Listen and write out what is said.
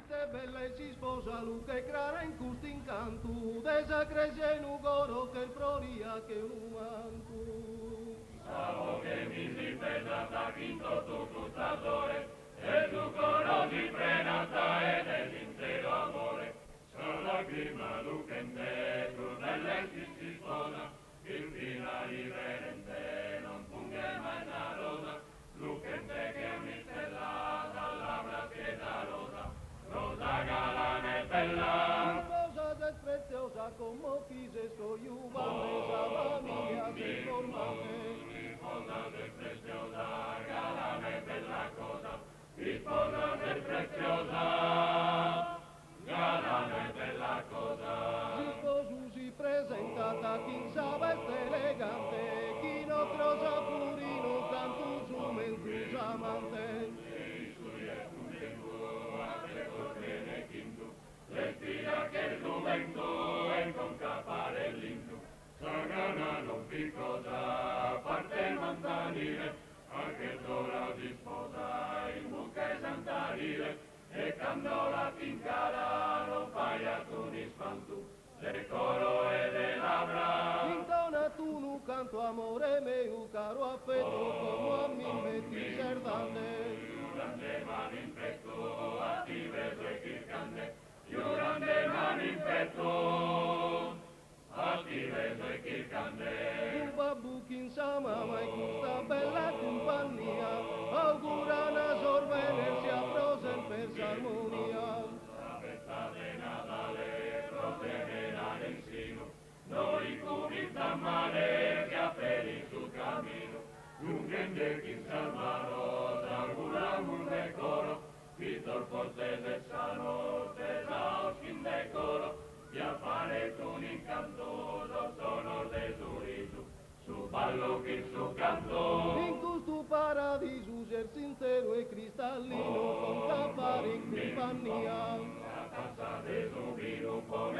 te bella e si sposa lui che crara in questo incanto, desa cresce in un coro che floria che un manto. Savo che mi si pesa da quinto tu frustratore, e tu coro si frenata ed è sincero amore. Sa lacrima lucente, tu bella si sposa, il fina riverente non funge mai una rosa, lucente che mi stella dall'abbra schietta rosa, rosa galana e bella. Rosa despreziosa como quise scoiuva, mesa mia si formate. Risposa del preziosa, galana e bella cosa, risposa del preziosa, galana e bella cosa. Si sposu si presentata, chi sa veste elegante, chi no crosa purino cantu su mentus amante. Respira che gioventù e con capare l'indu, sagana non picosa, parte mandanile, anche d'ora di sposa in buche santarile, e quando la fincara non fai a tu ni spantu, de coro e de labra. Intona tu nu canto amore meu, caro affetto, como a mi metti serdande. Giurande mani in petto, attive due chircande, Giurande mani in petto, attive due chircande. Tu babbu chi insama mai questa bella compagnia, augura una sorvener sia prosen per s'armonia. La festa de Natale proseguirá en sino, noi cubita mare che appelli sul cammino, giungende chi salvano, auguramos decoro, Víctor Forte del Sano, Tesaos sin decoro, y appare un incanto, los sonos de su riso, su ballo che su canto. In questo paradiso ser sincero e cristallino, con campare in compagnia. La casa de su vino, un po'